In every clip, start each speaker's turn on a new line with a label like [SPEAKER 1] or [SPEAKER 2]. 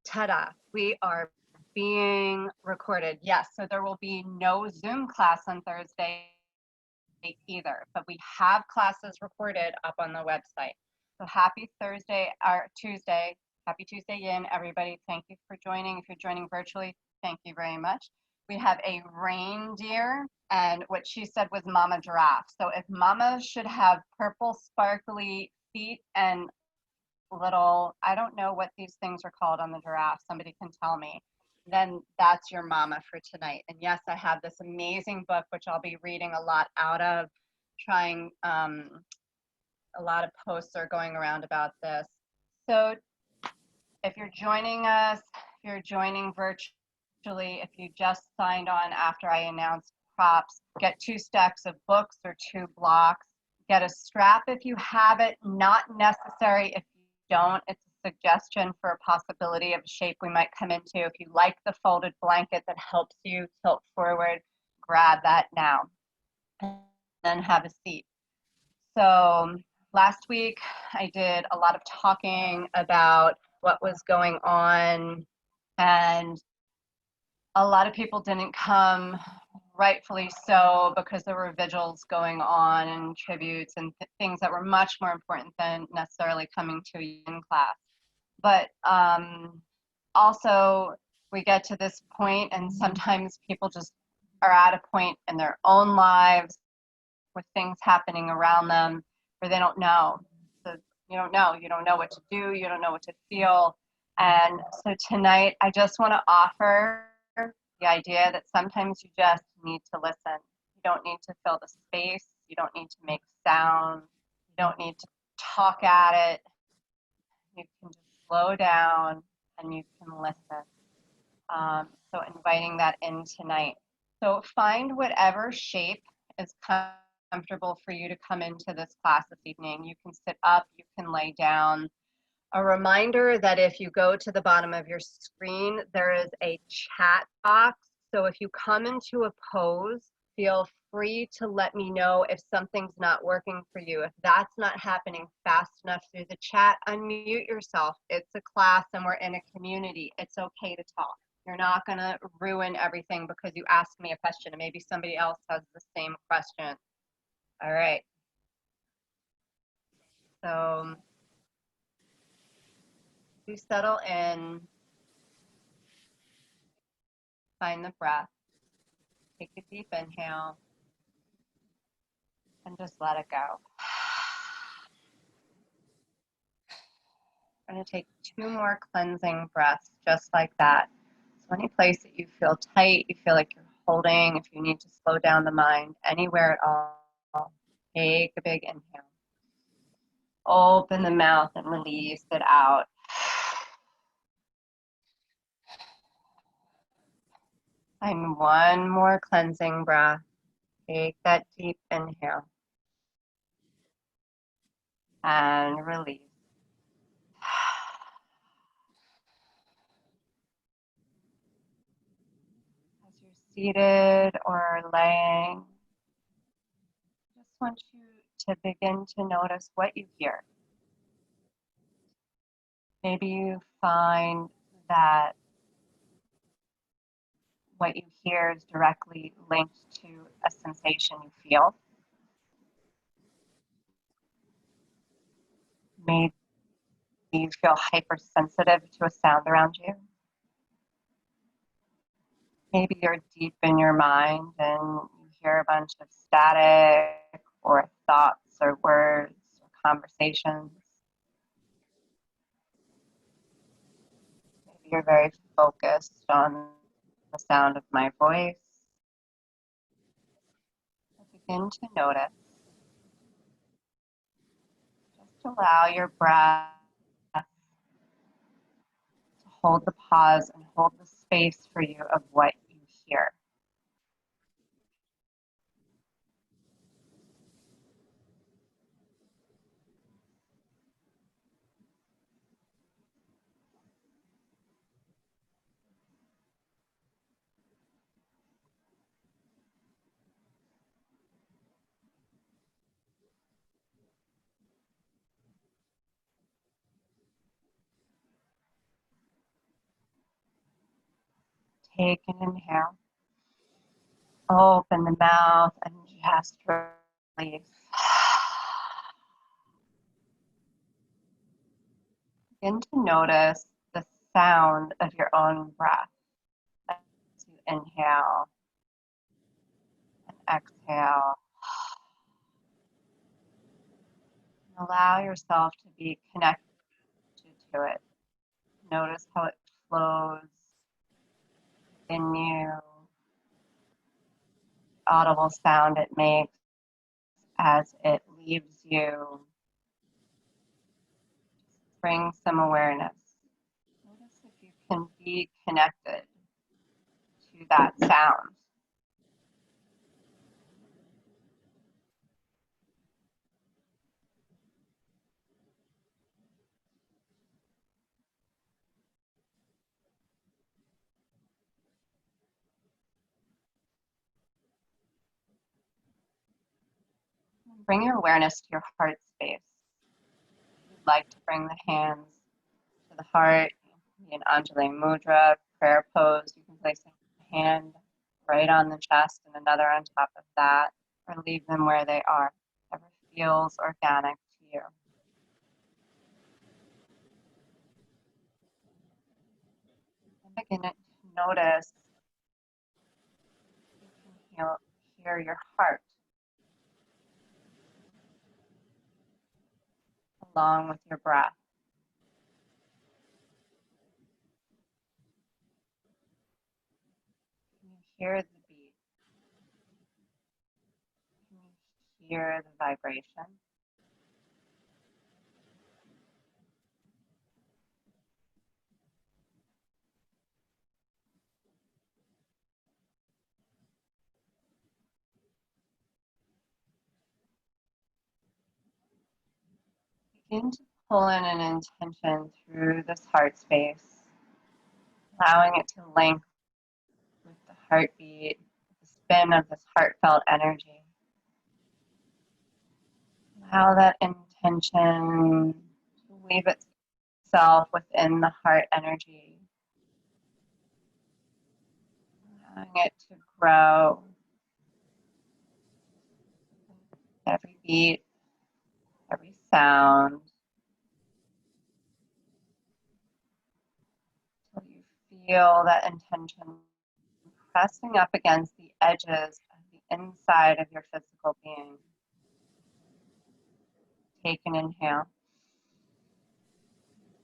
[SPEAKER 1] Ta-da, we are being recorded. Yes, so there will be no Zoom class on Thursday either, but we have classes recorded up on the website. So happy Thursday or Tuesday. Happy Tuesday, Yin, everybody. Thank you for joining. If you're joining virtually, thank you very much. We have a reindeer, and what she said was Mama Giraffe. So if Mama should have purple sparkly feet and little, I don't know what these things are called on the giraffe, somebody can tell me, then that's your mama for tonight. And yes, I have this amazing book, which I'll be reading a lot out of, trying, a lot of posts are going around about this. So if you're joining us, if you're joining virtually, if you just signed on after I announced props, get 2 stacks of books or 2 blocks. Get a strap if you have it, not necessary if you don't. It's a suggestion for a possibility of a shape we might come into. If you like the folded blanket that helps you tilt forward, grab that now and then have a seat. So last week I did a lot of talking about what was going on, and a lot of people didn't come, rightfully so, because there were vigils going on and tributes and things that were much more important than necessarily coming to a yin class. But also we get to this point and sometimes people just are at a point in their own lives with things happening around them where they don't know. So you don't know what to do, you don't know what to feel. And so tonight I just want to offer the idea that sometimes you just need to listen. You don't need to fill the space, you don't need to make sound, you don't need to talk at it. You can just slow down and you can listen. So inviting that in tonight. So find whatever shape is comfortable for you to come into this class this evening. You can sit up, you can lay down. A reminder that if you go to the bottom of your screen, there is a chat box. So if you come into a pose, feel free to let me know if something's not working for you. If that's not happening fast enough through the chat, unmute yourself. It's a class and we're in a community. It's okay to talk. You're not going to ruin everything because you asked me a question and maybe somebody else has the same question. All right. So you settle in, find the breath, take a deep inhale, and just let it go. I'm going to take 2 more cleansing breaths just like that. So any place that you feel tight, you feel like you're holding, if you need to slow down the mind, anywhere at all, take a big inhale. Open the mouth and release it out. And 1 more cleansing breath. Take that deep inhale and release. As you're seated or laying, I just want you to begin to notice what you hear. Maybe you find that what you hear is directly linked to a sensation you feel. Maybe you feel hypersensitive to a sound around you. Maybe you're deep in your mind and you hear a bunch of static or thoughts or words or conversations. Maybe you're very focused on the sound of my voice. Begin to notice. Just allow your breath to hold the pause and hold the space for you of what you hear. Take an inhale. Open the mouth and just release. Begin to notice the sound of your own breath as you inhale and exhale. Allow yourself to be connected to it. Notice how it flows in you, audible sound it makes as it leaves you. Bring some awareness. Notice if you can be connected to that sound. Bring your awareness to your heart space. If you'd like to bring the hands to the heart, in Anjali Mudra, prayer pose, you can place a hand right on the chest and another on top of that, or leave them where they are. Whatever feels organic to you. And begin to notice you can hear your heart along with your breath. Can you hear the beat? Can you hear the vibration? Begin to pull in an intention through this heart space, allowing it to link with the heartbeat, the spin of this heartfelt energy. Allow that intention to weave itself within the heart energy, allowing it to grow. Every beat, every sound, till you feel that intention pressing up against the edges of the inside of your physical being. Take an inhale.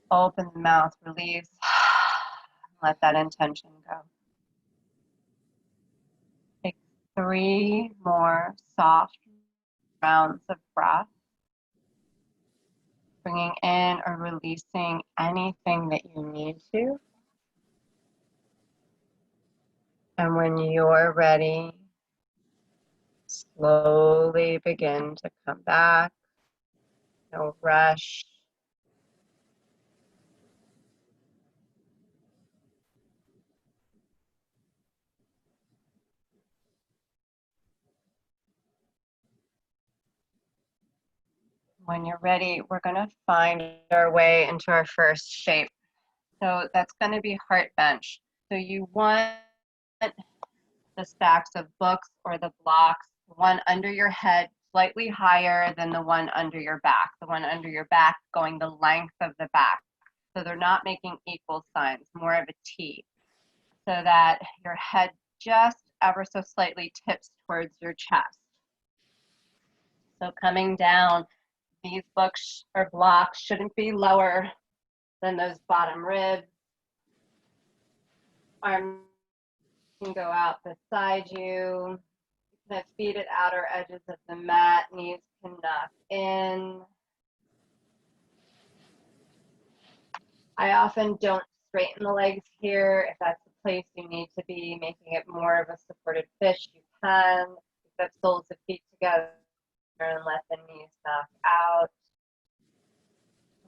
[SPEAKER 1] Open the mouth, release. Let that intention go. Take 3 more soft rounds of breath, bringing in or releasing anything that you need to. And when you're ready, slowly begin to come back. No rush. When you're ready, we're going to find our way into our first shape. So that's going to be heart bench. So you want the stacks of books or the blocks, the one under your head slightly higher than the one under your back, the one under your back going the length of the back. So they're not making equal signs, more of a T, so that your head just ever so slightly tips towards your chest. So coming down, these books or blocks shouldn't be lower than those bottom ribs. Arms can go out beside you. The feet at outer edges of the mat, knees can knock in. I often don't straighten the legs here. If that's the place you need to be, making it more of a supported fish, you can. Keep the soles of feet together and let the knees knock out.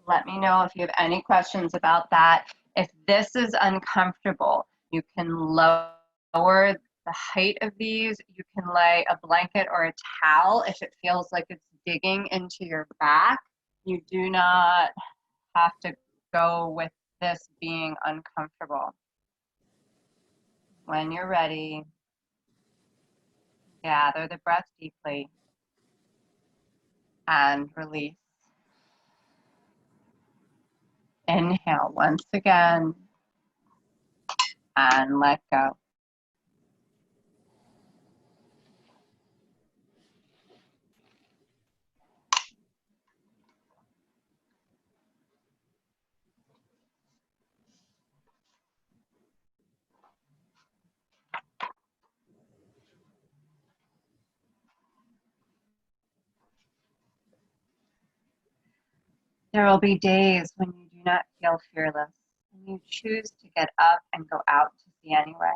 [SPEAKER 1] Let me know if you have any questions about that. If this is uncomfortable, you can lower the height of these. You can lay a blanket or a towel if it feels like it's digging into your back. You do not have to go with this being uncomfortable. When you're ready, gather the breath deeply and release. Inhale once again and let go. There will be days when you do not feel fearless and you choose to get up and go out to sea anyway.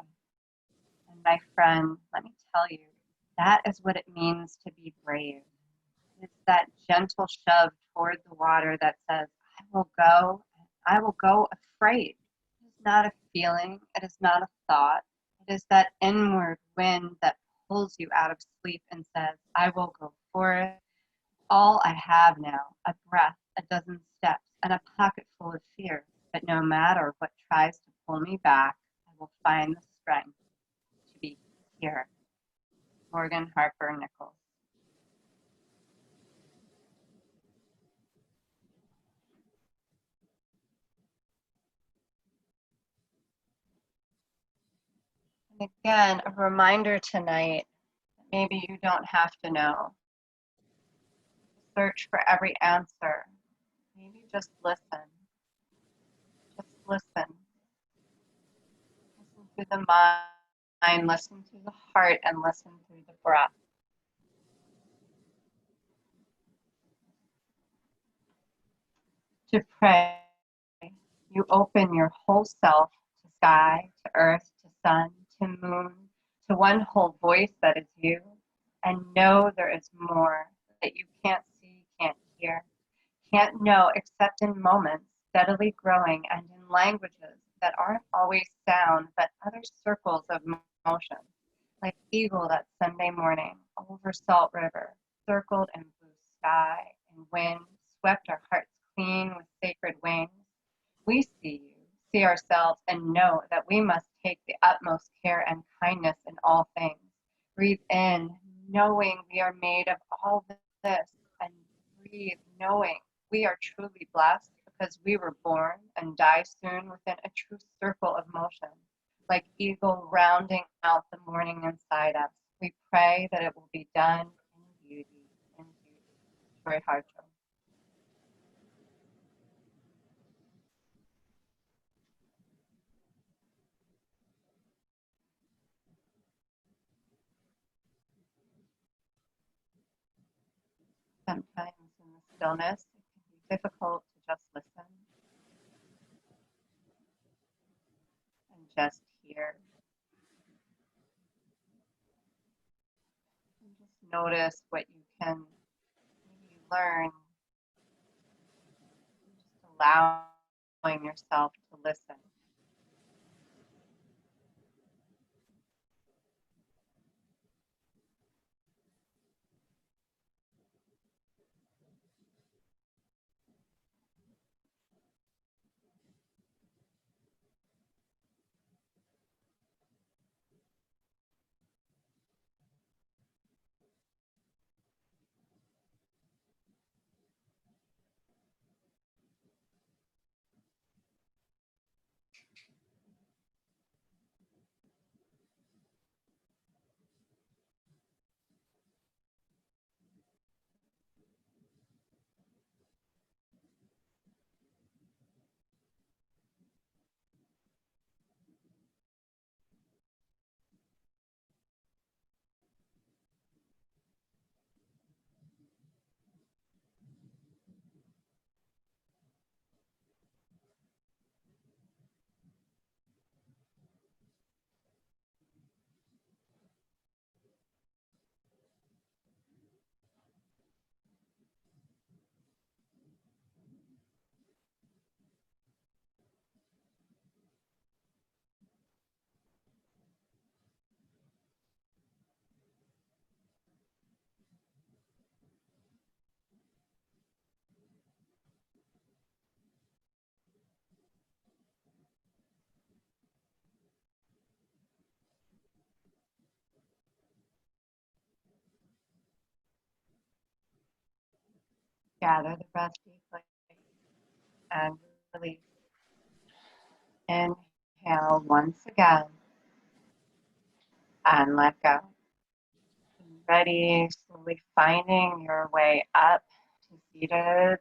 [SPEAKER 1] And my friend, let me tell you, that is what it means to be brave. It's that gentle shove toward the water that says, I will go, and I will go afraid. It is not a feeling, it is not a thought. It is that inward wind that pulls you out of sleep and says, I will go for it. All I have now, a breath, a dozen steps, and a pocket full of fear. But no matter what tries to pull me back, I will find the strength to be here. Morgan Harper Nichols. And again, a reminder tonight, maybe you don't have to know. Search for every answer. Maybe just listen. Just listen. Listen through the mind, listen through the heart, and listen through the breath. To pray, you open your whole self to sky, to earth, to sun, to moon, to one whole voice that is you, and know there is more that you can't see, can't hear, can't know except in moments, steadily growing and in languages that aren't always sound, but other circles of motion, like eagle that Sunday morning over Salt River, circled in blue sky and wind, swept our hearts clean with sacred wings. We see you, see ourselves, and know that we must take the utmost care and kindness in all things. Breathe in, knowing we are made of all this, and breathe, knowing we are truly blessed because we were born and die soon within a true circle of motion, like eagle rounding out the morning inside us. We pray that it will be done in beauty, in beauty. Troy Hartram. Sometimes in the stillness, it can be difficult to just listen and just hear. And just notice what you can maybe learn, just allowing yourself to listen. Gather the breath deeply and release. Inhale once again and let go. Ready, slowly finding your way up to seated.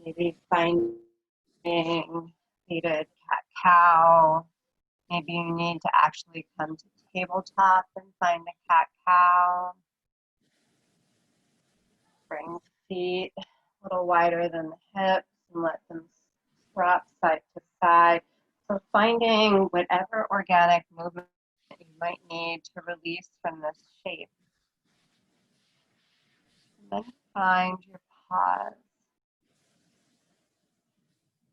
[SPEAKER 1] Maybe finding seated cat-cow. Maybe you need to actually come to tabletop and find a cat-cow. Bring the feet a little wider than the hips and let them drop side to side. So finding whatever organic movement you might need to release from this shape. And then find your pause.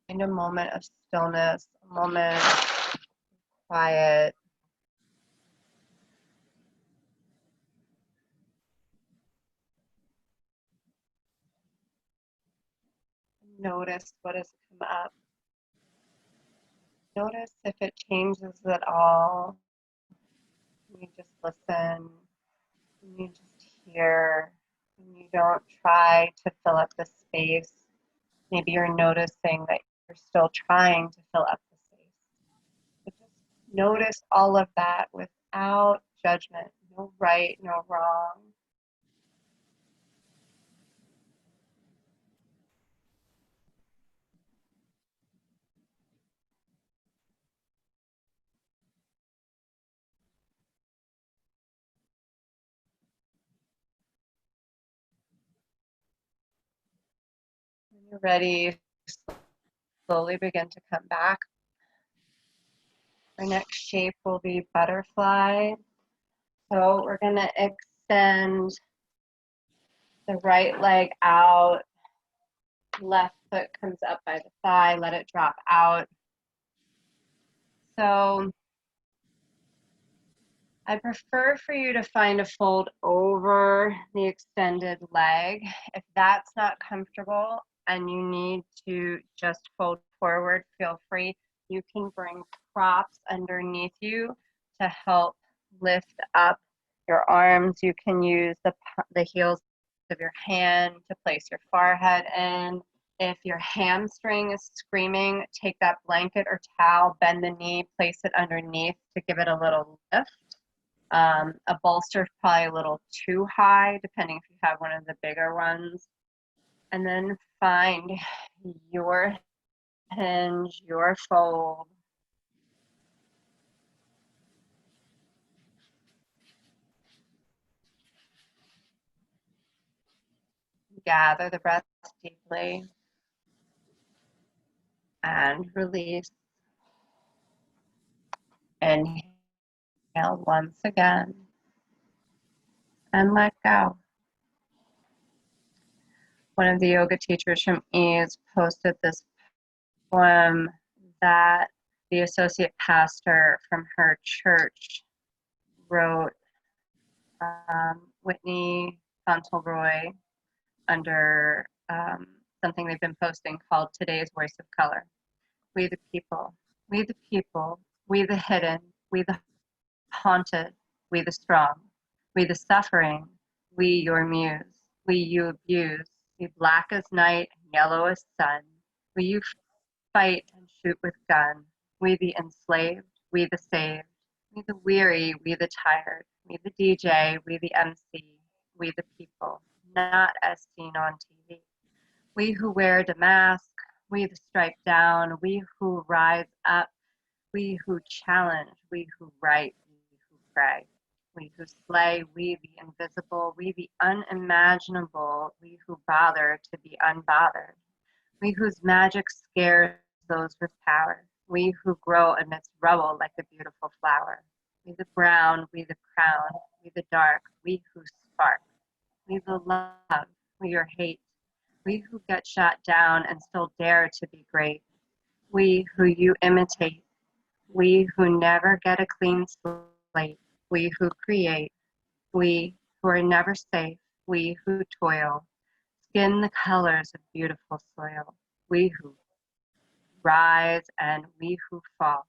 [SPEAKER 1] Find a moment of stillness, a moment of quiet. Notice what has come up. Notice if it changes at all. You just listen. You just hear. And you don't try to fill up the space. Maybe you're noticing that you're still trying to fill up the space. But just notice all of that without judgment. No right, no wrong. When you're ready, slowly begin to come back. Our next shape will be butterfly. So we're going to extend the right leg out. Left foot comes up by the thigh. Let it drop out. So I prefer for you to find a fold over the extended leg. If that's not comfortable and you need to just fold forward, feel free. You can bring props underneath you to help lift up your arms. You can use the heels of your hand to place your forehead in. If your hamstring is screaming, take that blanket or towel, bend the knee, place it underneath to give it a little lift. A bolster is probably a little too high, depending if you have one of the bigger ones. And then find your hinge, your fold. Gather the breath deeply and release. Inhale once again and let go. One of the yoga teachers from Ease posted this poem that the associate pastor from her church wrote. Whitney Fauntleroy under something they've been posting called Today's Voice of Color. We the people, we the people, we the hidden, we the haunted, we the strong, we the suffering, we your muse, we you abuse, we black as night, yellow as sun, we you fight and shoot with gun, we the enslaved, we the saved, we the weary, we the tired, we the DJ, we the MC, we the people, not as seen on TV. We who wear the mask, we the striped down, we who rise up, we who challenge, we who write, we who pray. We who slay, we the invisible, we the unimaginable, we who bother to be unbothered. We whose magic scares those with power. We who grow amidst rubble like a beautiful flower. We the brown, we the crown, we the dark, we who spark. We the love, we your hate. We who get shot down and still dare to be great. We who you imitate. We who never get a clean slate. We who create. We who are never safe. We who toil. Skin the colors of beautiful soil. We who rise and we who fall.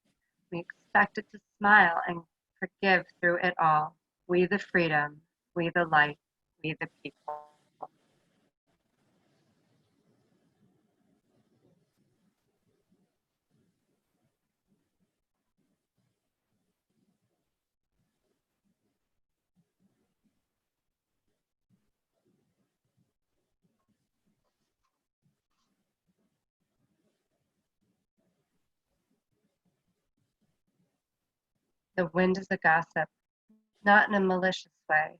[SPEAKER 1] We expected to smile and forgive through it all. We the freedom, we the light, we the people. The wind is a gossip, not in a malicious way.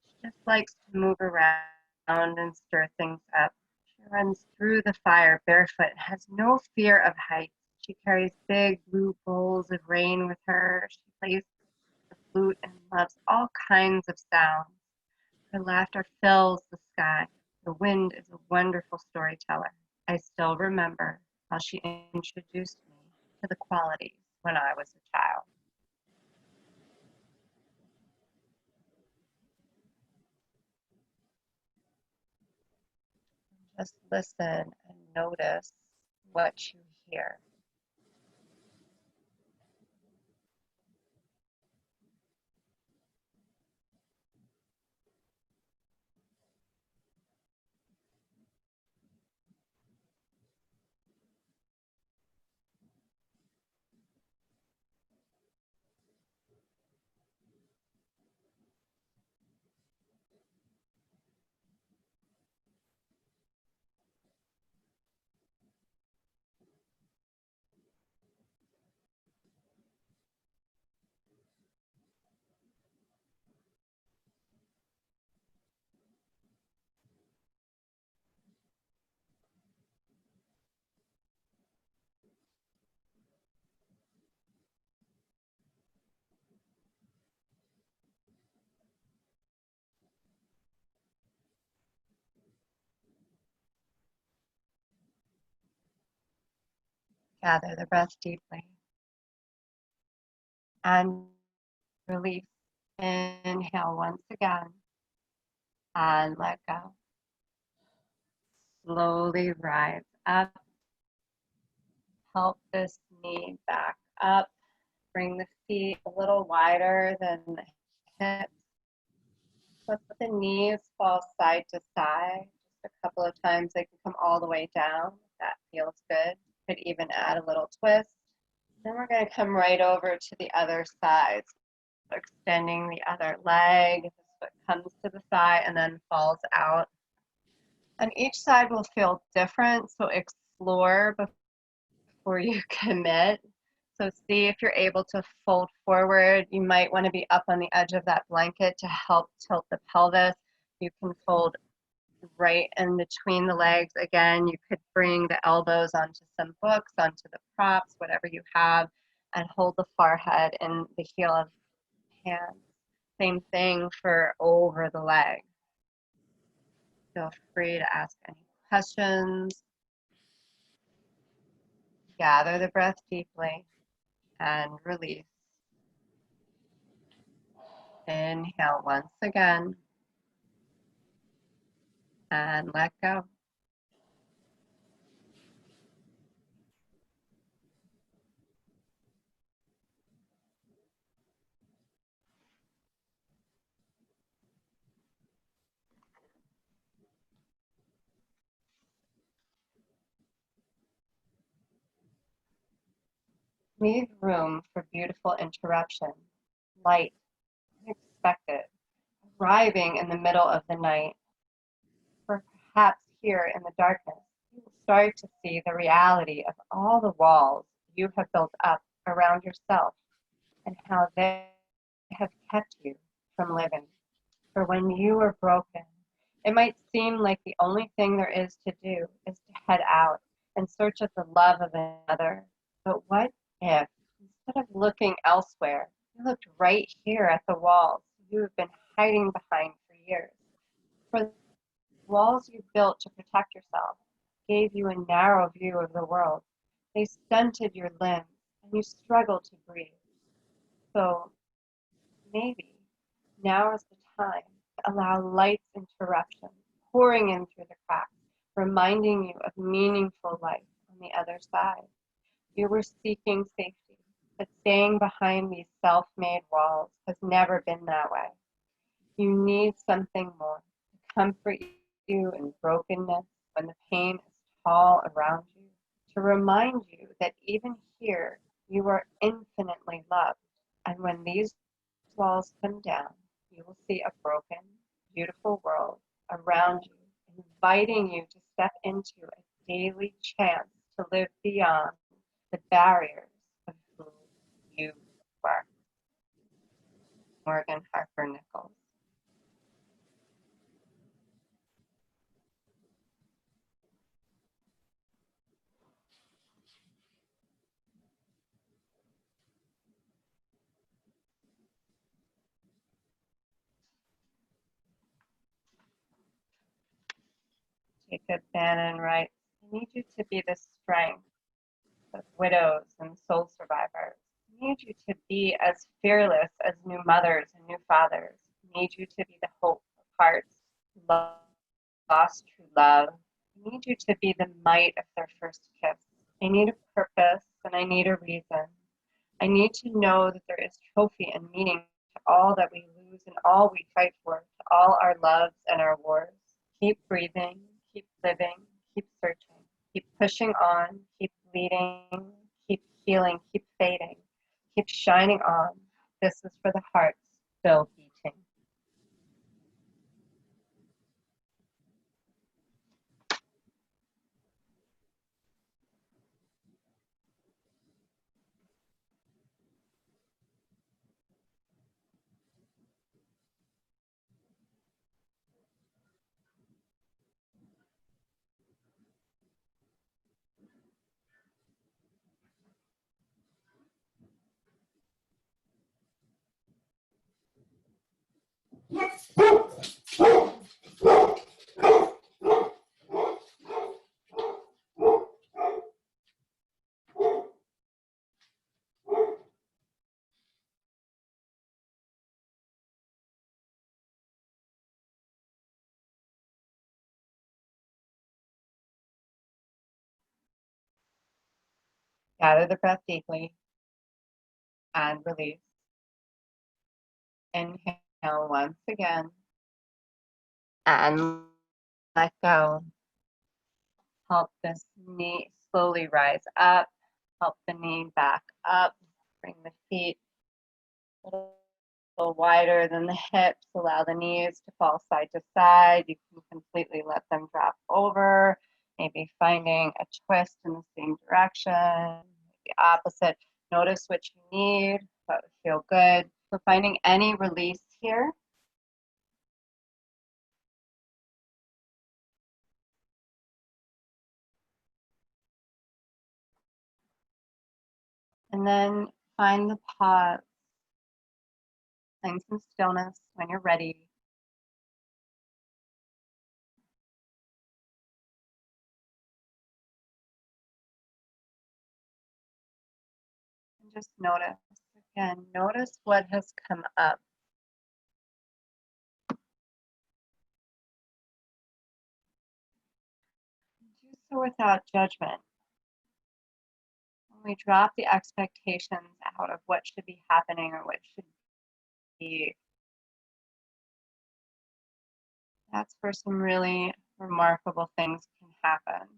[SPEAKER 1] She just likes to move around and stir things up. She runs through the fire barefoot, has no fear of heights. She carries big blue bowls of rain with her. She plays the flute and loves all kinds of sounds. Her laughter fills the sky. The wind is a wonderful storyteller. I still remember how she introduced me to the qualities when I was a child. Just listen and notice what you hear. Gather the breath deeply and release. Inhale once again and let go. Slowly rise up. Help this knee back up. Bring the feet a little wider than the hips. Let the knees fall side to side. Just a couple of times they can come all the way down. That feels good. Could even add a little twist. Then we're going to come right over to the other side. So extending the other leg. This foot comes to the side and then falls out. And each side will feel different, so explore before you commit. So see if you're able to fold forward. You might want to be up on the edge of that blanket to help tilt the pelvis. You can fold right in between the legs. Again, you could bring the elbows onto some books, onto the props, whatever you have, and hold the forehead and the heel of hands. Same thing for over the leg. Feel free to ask any questions. Gather the breath deeply and release. Inhale once again and let go. Leave room for beautiful interruption, light, unexpected, arriving in the middle of the night, or perhaps here in the darkness. You will start to see the reality of all the walls you have built up around yourself and how they have kept you from living. For when you are broken, it might seem like the only thing there is to do is to head out in search of the love of another. But what if, instead of looking elsewhere, you looked right here at the walls you have been hiding behind for years? For the walls you built to protect yourself gave you a narrow view of the world. They stunted your limbs and you struggled to breathe. So maybe now is the time to allow light's interruption pouring in through the cracks, reminding you of meaningful life on the other side. You were seeking safety, but staying behind these self-made walls has never been that way. You need something more to comfort you in brokenness when the pain is tall around you, to remind you that even here you are infinitely loved. And when these walls come down, you will see a broken, beautiful world around you, inviting you to step into a daily chance to live beyond the barriers of who you are. Morgan Harper Nichols. Jacob Bannon writes, I need you to be the strength of widows and soul survivors. I need you to be as fearless as new mothers and new fathers. I need you to be the hope of hearts who lost true love. I need you to be the might of their first kiss. I need a purpose and I need a reason. I need to know that there is trophy and meaning to all that we lose and all we fight for, to all our loves and our wars. Keep breathing, keep living, keep searching, keep pushing on, keep bleeding, keep healing, keep fading, keep shining on. This is for the hearts still beating. Gather the breath deeply and release. Inhale once again and let go. Help this knee slowly rise up. Help the knee back up. Bring the feet a little wider than the hips. Allow the knees to fall side to side. You can completely let them drop over. Maybe finding a twist in the same direction, the opposite. Notice what you need, what would feel good. So finding any release here. And then find the pause. Find some stillness when you're ready. And just notice, again, notice what has come up. Do so without judgment. When we drop the expectations out of what should be happening or what should be, that's where some really remarkable things can happen.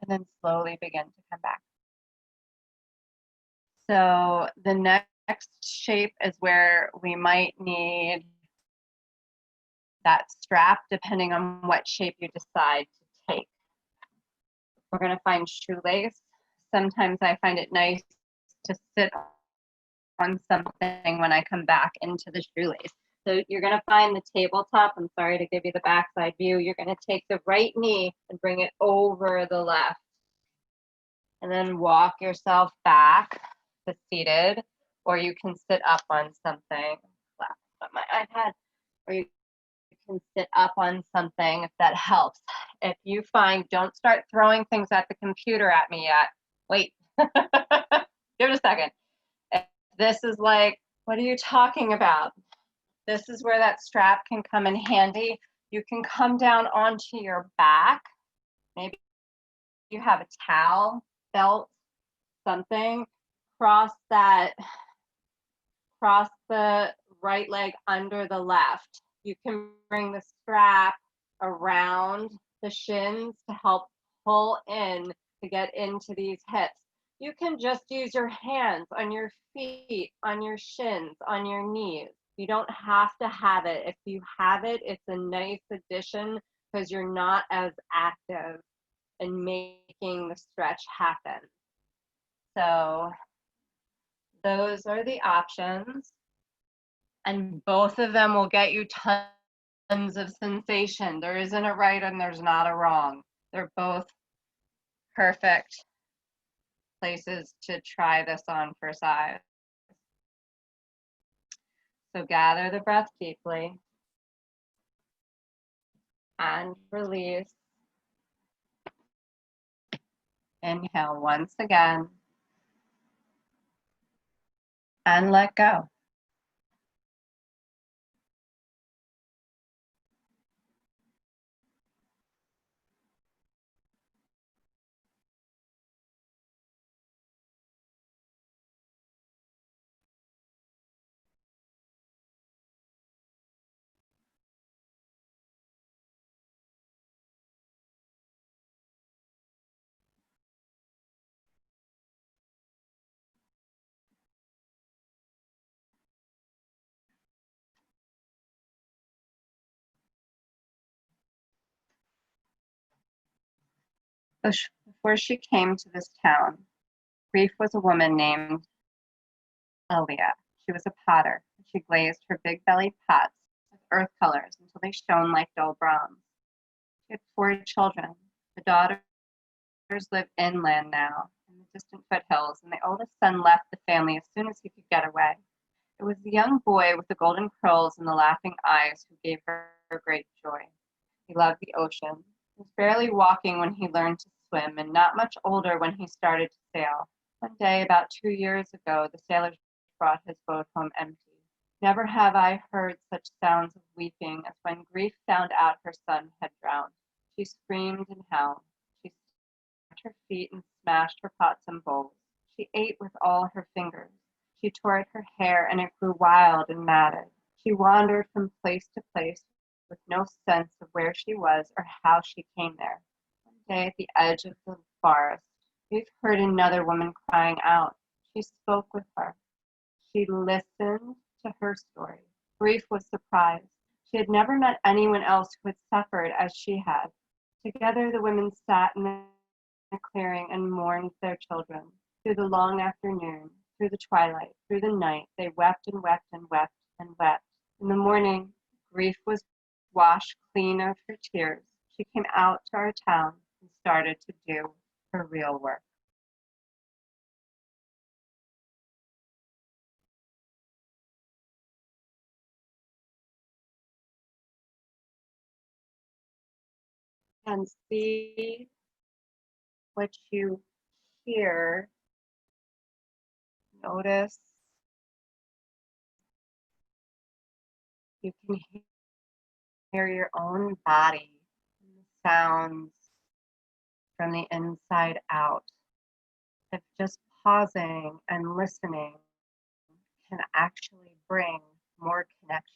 [SPEAKER 1] And then slowly begin to come back. So the next shape is where we might need that strap, depending on what shape you decide to take. We're going to find shoelace. Sometimes I find it nice to sit on something when I come back into the shoelace. So you're going to find the tabletop. I'm sorry to give you the backside view. You're going to take the right knee and bring it over the left. And then walk yourself back to seated, or you can sit up on something. On my iPad, or you can sit up on something if that helps. If you find, don't start throwing things at the computer at me yet. Wait, give it a second. If this is like, what are you talking about? This is where that strap can come in handy. You can come down onto your back. Maybe you have a towel, belt, something. Cross the right leg under the left. You can bring the strap around the shins to help pull in to get into these hips. You can just use your hands on your feet, on your shins, on your knees. You don't have to have it. If you have it, it's a nice addition because you're not as active in making the stretch happen. So those are the options. And both of them will get you tons of sensation. There isn't a right and there's not a wrong. They're both perfect places to try this on for size. So gather the breath deeply and release. Inhale once again and let go. Before she came to this town, Grief was a woman named Liat. She was a potter. She glazed her big bellied pots with earth colors until they shone like dull bronze. She had 4 children. The daughters live inland now, in the distant foothills, and the oldest son left the family as soon as he could get away. It was the young boy with the golden curls and the laughing eyes who gave her great joy. He loved the ocean. He was barely walking when he learned to swim, and not much older when he started to sail. One day, about 2 years ago, the sailors brought his boat home empty. Never have I heard such sounds of weeping as when Grief found out her son had drowned. She screamed and howled. She stamped her feet and smashed her pots and bowls. She ate with all her fingers. She tore at her hair, and it grew wild and matted. She wandered from place to place with no sense of where she was or how she came there. One day at the edge of the forest, Grief heard another woman crying out. She spoke with her. She listened to her story. Grief was surprised. She had never met anyone else who had suffered as she had. Together the women sat in a clearing and mourned their children. Through the long afternoon, through the twilight, through the night, they wept and wept and wept and wept. In the morning, Grief was washed clean of her tears. She came out to our town and started to do her real work. And see what you hear. Notice you can hear your own body and the sounds from the inside out. If just pausing and listening can actually bring more connection.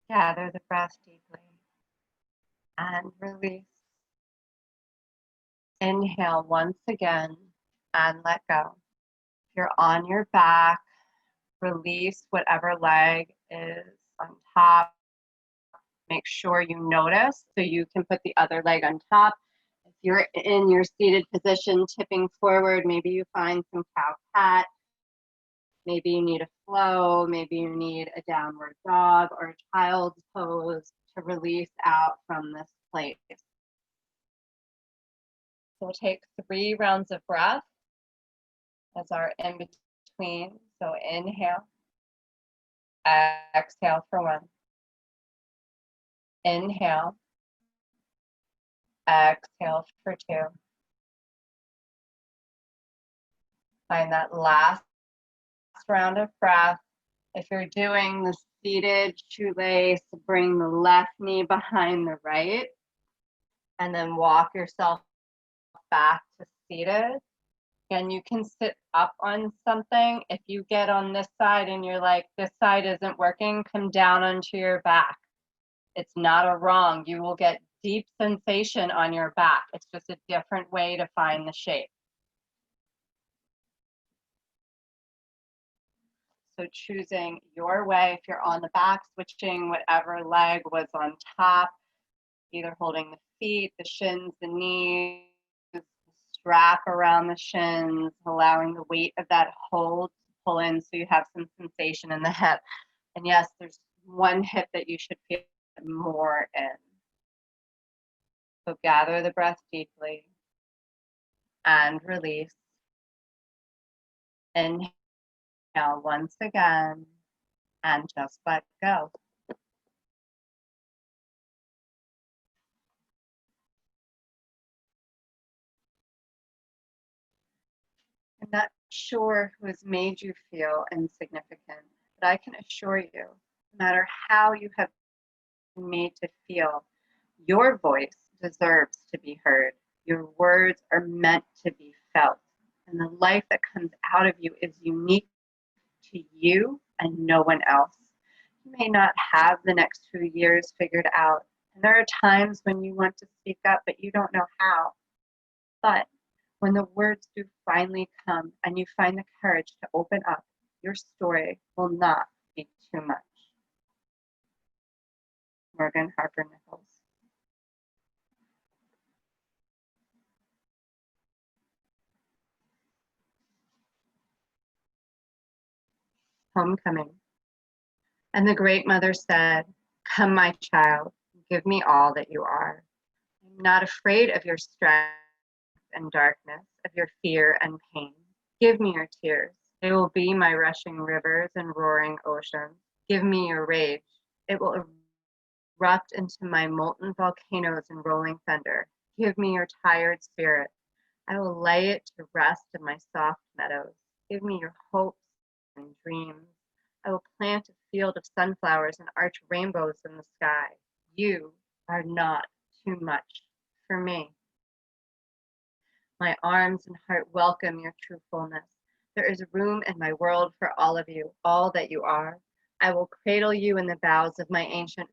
[SPEAKER 1] Gather the breath deeply and release. Inhale once again and let go. If you're on your back, release whatever leg is on top. Make sure you notice so you can put the other leg on top. If you're in your seated position, tipping forward, maybe you find some cow cat. Maybe you need a flow, maybe you need a downward dog or a child's pose to release out from this place. So we'll take 3 rounds of breath as our in between. So inhale, exhale for 1. Inhale, exhale for 2. Find that last round of breath. If you're doing the seated shoelace, bring the left knee behind the right, and then walk yourself back to seated. And you can sit up on something. If you get on this side and you're like, this side isn't working, come down onto your back. It's not a wrong. You will get deep sensation on your back. It's just a different way to find the shape. So choosing your way, if you're on the back, switching whatever leg was on top, either holding the feet, the shins, the knees, the strap around the shins, allowing the weight of that hold to pull in so you have some sensation in the hip. And yes, there's one hip that you should feel more in. So gather the breath deeply and release. Inhale once again and just let go. I'm not sure who has made you feel insignificant, but I can assure you, no matter how you have been made to feel, your voice deserves to be heard. Your words are meant to be felt. And the life that comes out of you is unique to you and no one else. You may not have the next few years figured out. And there are times when you want to speak up, but you don't know how. But when the words do finally come and you find the courage to open up, your story will not be too much. Morgan Harper Nichols. Homecoming. And the great mother said, "Come, my child, give me all that you are. I'm not afraid of your strength and darkness, of your fear and pain. Give me your tears. They will be my rushing rivers and roaring oceans. Give me your rage. It will erupt into my molten volcanoes and rolling thunder. Give me your tired spirit. I will lay it to rest in my soft meadows. Give me your hopes and dreams. I will plant a field of sunflowers and arch rainbows in the sky. You are not too much for me. My arms and heart welcome your true fullness. There is room in my world for all of you, all that you are. I will cradle you in the boughs of my ancient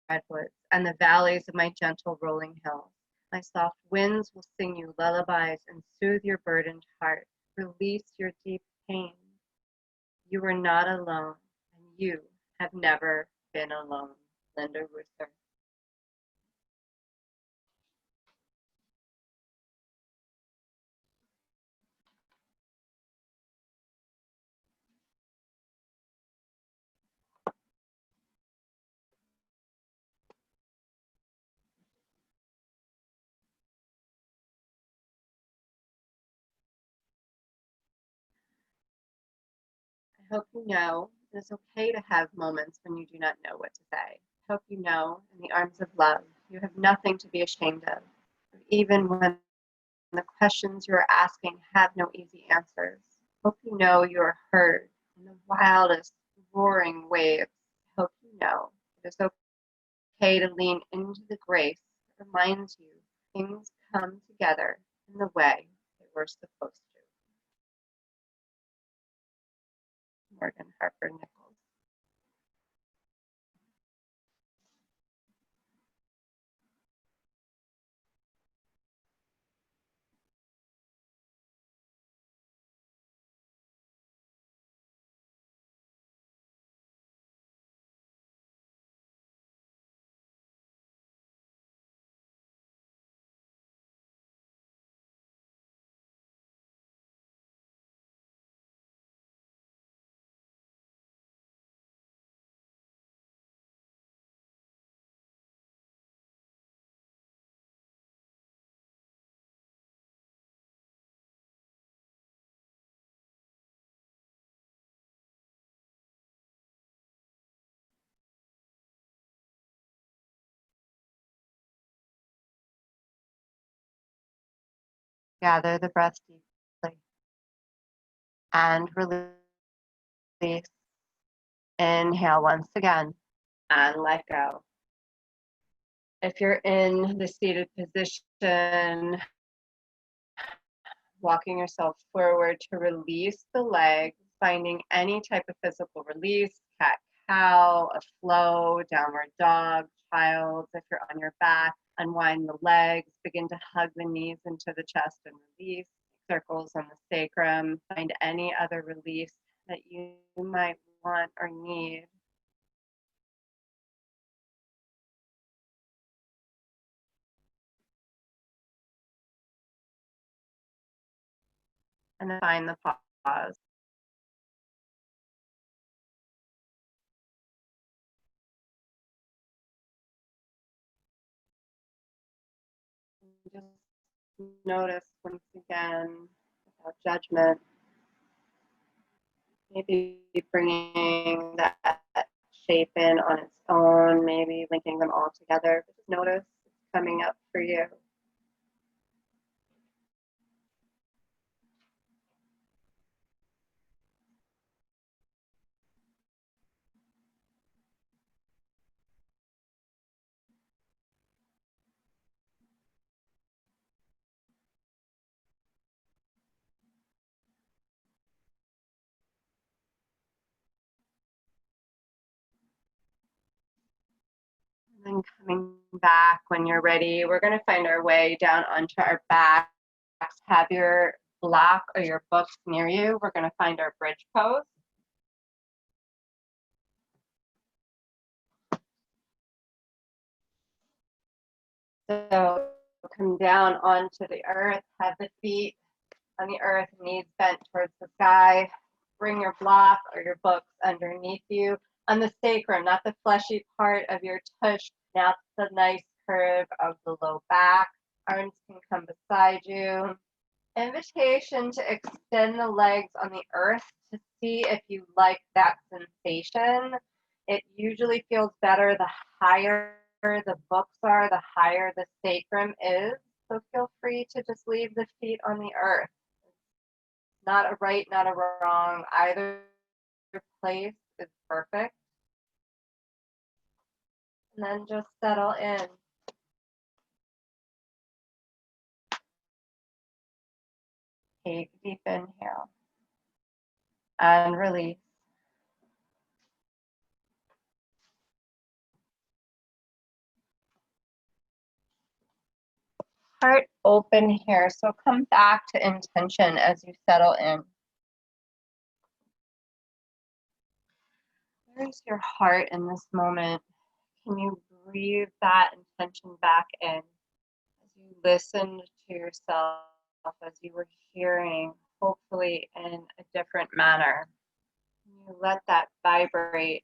[SPEAKER 1] redwoods and the valleys of my gentle rolling hills. My soft winds will sing you lullabies and soothe your burdened heart. Release your deep pain. You are not alone, and you have never been alone. Linda Ruther. I hope you know it is okay to have moments when you do not know what to say. I hope you know, in the arms of love, you have nothing to be ashamed of, even when the questions you are asking have no easy answers. I hope you know you are heard in the wildest, roaring waves. I hope you know it is okay to lean into the grace that reminds you things come together in the way they were supposed to. Morgan Harper Nichols. Gather the breath deeply and release. Inhale once again and let go. If you're in the seated position, walking yourself forward to release the legs, finding any type of physical release, cat cow, a flow, downward dog, child. If you're on your back, unwind the legs, begin to hug the knees into the chest and release. Circles on the sacrum, find any other release that you might want or need. And then find the pause. Just notice once again, without judgment, maybe bringing that shape in on its own, maybe linking them all together. But just notice it's coming up for you. And then coming back when you're ready, we're going to find our way down onto our backs. Have your block or your books near you. We're going to find our bridge pose. So come down onto the earth, have the feet on the earth, knees bent towards the sky. Bring your block or your books underneath you on the sacrum, not the fleshy part of your tush, not the nice curve of the low back. Arms can come beside you. Invitation to extend the legs on the earth to see if you like that sensation. It usually feels better the higher the books are, the higher the sacrum is. So feel free to just leave the feet on the earth. Not a right, not a wrong. Either place is perfect. And then just settle in. Take a deep inhale and release. Heart open here. So come back to intention as you settle in. Where's your heart in this moment? Can you breathe that intention back in as you listen to yourself, as you were hearing, hopefully in a different manner? You let that vibrate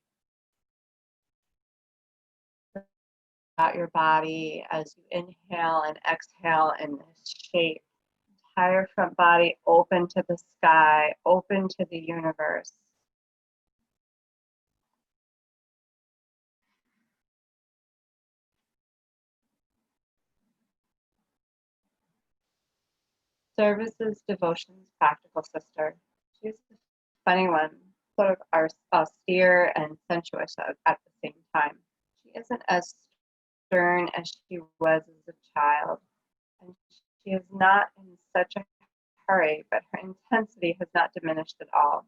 [SPEAKER 1] out your body as you inhale and exhale in this shape. Entire front body open to the sky, open to the universe. Services, devotions, practical sister. She's a funny one, sort of austere and sensuous at the same time. She isn't as stern as she was as a child, and she is not in such a hurry, but her intensity has not diminished at all.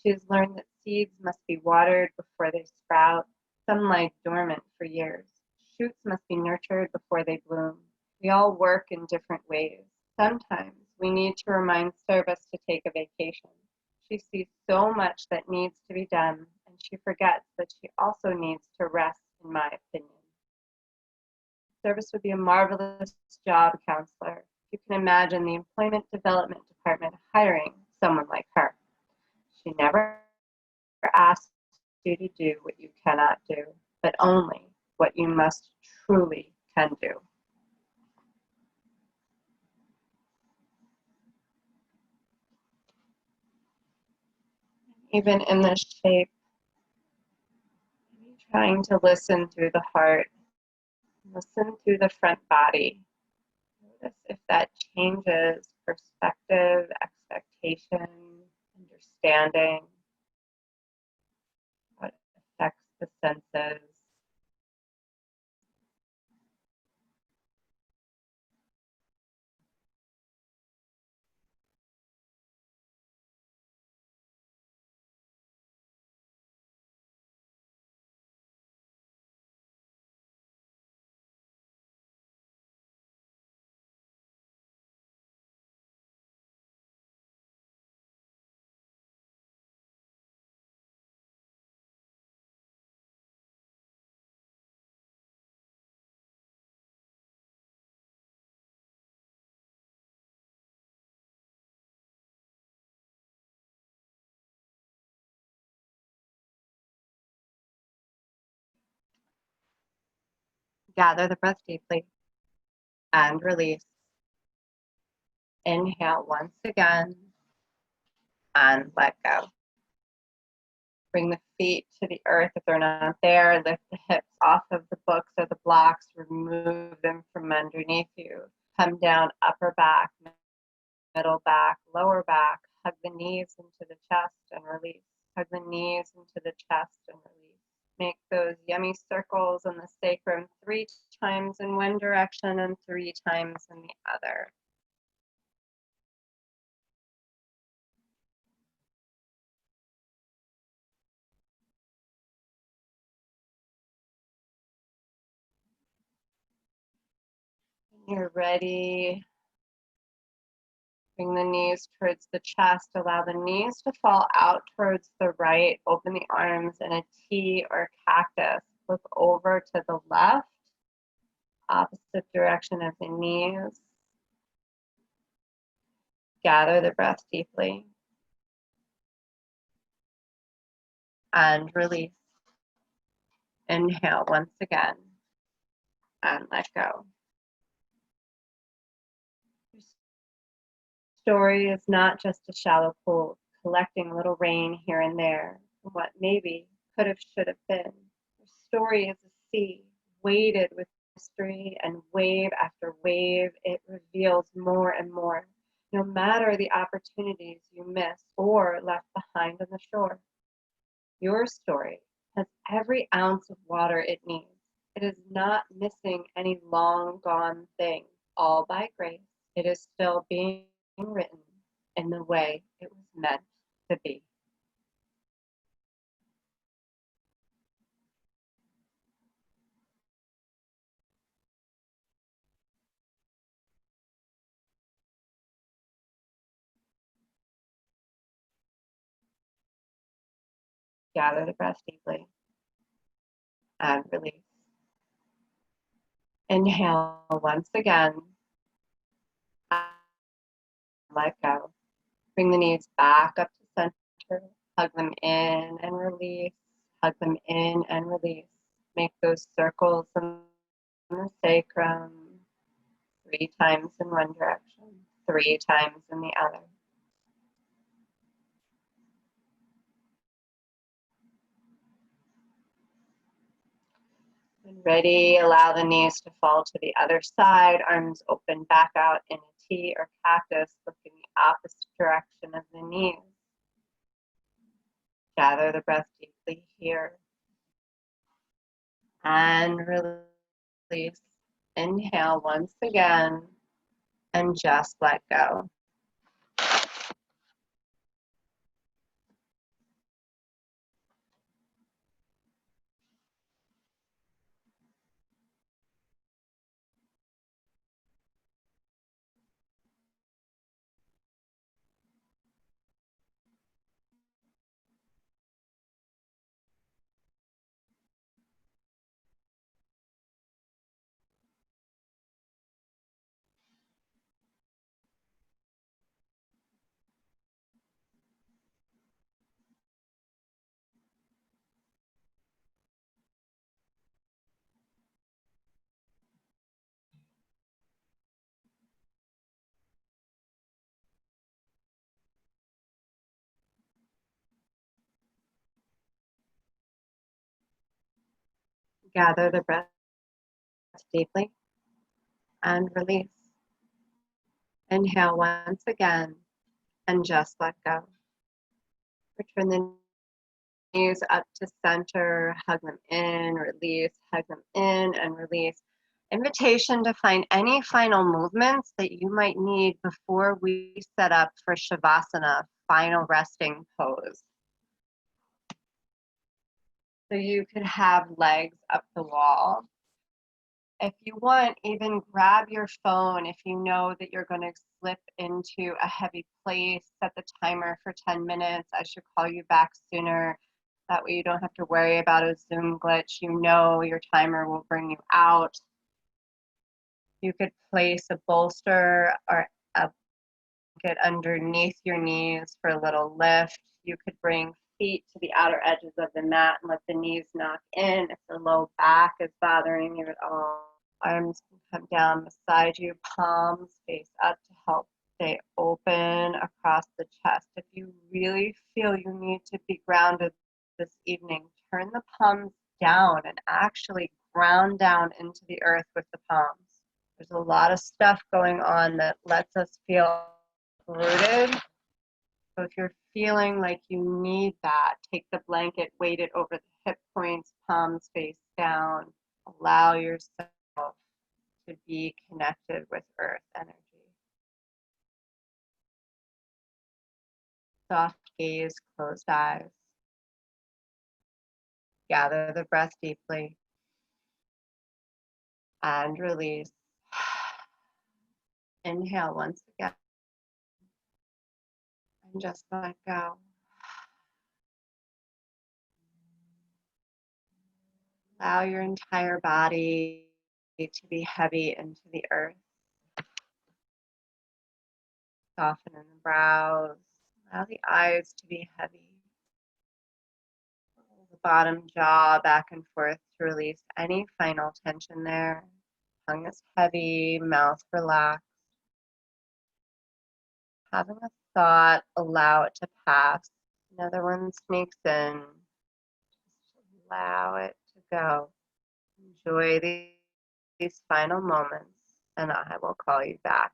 [SPEAKER 1] She has learned that seeds must be watered before they sprout. Some lie dormant for years. Shoots must be nurtured before they bloom. We all work in different ways. Sometimes we need to remind Service to take a vacation. She sees so much that needs to be done, and she forgets that she also needs to rest, in my opinion. Service would be a marvelous job counselor. You can imagine the Employment Development Department hiring someone like her. She never asks you to do what you cannot do, but only what you must truly can do. Even in this shape, trying to listen through the heart, listen through the front body. Notice if that changes perspective, expectation, understanding, how it affects the senses. Gather the breath deeply and release. Inhale once again and let go. Bring the feet to the earth if they're not there. Lift the hips off of the books or the blocks. Remove them from underneath you. Come down, upper back, middle back, lower back. Hug the knees into the chest and release. Hug the knees into the chest and release. Make those yummy circles in the sacrum 3 times in one direction and 3 times in the other. When you're ready, bring the knees towards the chest. Allow the knees to fall out towards the right. Open the arms in a T or cactus. Look over to the left, opposite direction of the knees. Gather the breath deeply and release. Inhale once again and let go. Your story is not just a shallow pool, collecting little rain here and there, what maybe could have, should have been. Your story is a sea, weighted with history, and wave after wave, it reveals more and more, no matter the opportunities you missed or left behind on the shore. Your story has every ounce of water it needs. It is not missing any long gone thing, all by grace. It is still being written in the way it was meant to be. Gather the breath deeply and release. Inhale once again. Let go. Bring the knees back up to center. Hug them in and release. Hug them in and release. Make those circles in the sacrum 3 times in one direction, 3 times in the other. When ready, allow the knees to fall to the other side, arms open back out in a T or cactus, look in the opposite direction of the knees. Gather the breath deeply here. And release. Inhale once again, and just let go. Gather the breath deeply and release. Inhale once again and just let go. Return the knees up to center, hug them in, release, hug them in and release. Invitation to find any final movements that you might need before we set up for Shavasana, final resting pose. So you could have legs up the wall. If you want, even grab your phone if you know that you're going to slip into a heavy place. Set the timer for 10 minutes. I should call you back sooner. That way you don't have to worry about a Zoom glitch. You know your timer will bring you out. You could place a bolster or a blanket underneath your knees for a little lift. You could bring feet to the outer edges of the mat and let the knees knock in if the low back is bothering you at all. Arms can come down beside you, palms face up to help stay open across the chest. If you really feel you need to be grounded this evening, turn the palms down and actually ground down into the earth with the palms. There's a lot of stuff going on that lets us feel rooted. So if you're feeling like you need that, take the blanket, weight it over the hip points, palms face down. Allow yourself to be connected with earth energy. Soft gaze, closed eyes. Gather the breath deeply and release. Inhale once again and just let go. Allow your entire body to be heavy into the earth. Soften in the brows. Allow the eyes to be heavy. Pull the bottom jaw back and forth to release any final tension there. Tongue is heavy, mouth relaxed. Having a thought, allow it to pass. Another one sneaks in. Just allow it to go. Enjoy these final moments, and I will call you back.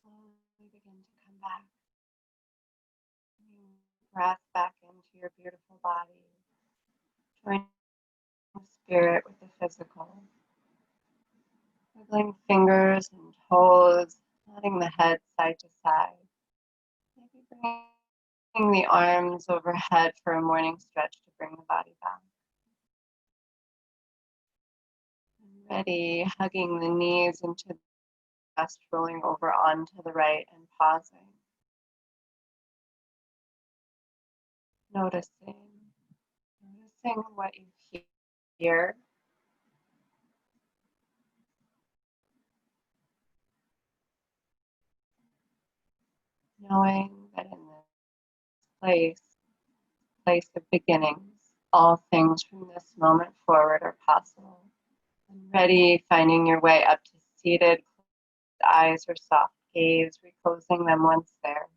[SPEAKER 1] Slowly begin to come back. breath back into your beautiful body. Joining the spirit with the physical. Wiggling fingers and toes, nodding the head side to side. Maybe bringing the arms overhead for a morning stretch to bring the body back. And ready, hugging the knees into the chest, rolling over onto the right and pausing. Noticing what you hear. Knowing that in this place of beginnings, all things from this moment forward are possible. And ready, finding your way up to seated, closed eyes or soft gaze, reclosing them once there.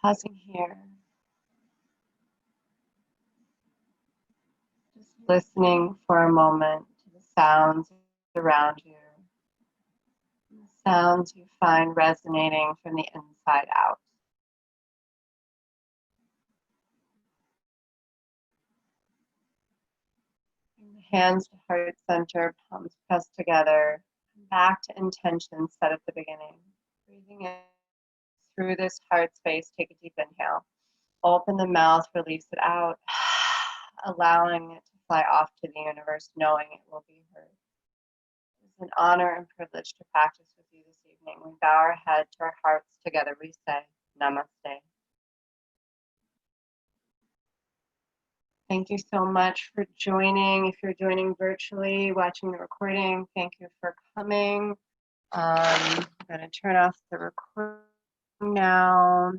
[SPEAKER 1] Pausing here, just listening for a moment to the sounds around you, the sounds you find resonating from the inside out. Bring the hands to heart center, palms pressed together, back to intention set at the beginning. Breathing in through this heart space, take a deep inhale. Open the mouth, release it out, allowing it to fly off to the universe, knowing it will be heard. It's an honor and privilege to practice with you this evening. We bow our head to our hearts together. We say, Namaste. Thank you so much for joining. If you're joining virtually, watching the recording, thank you for coming. I'm going to turn off the recording now.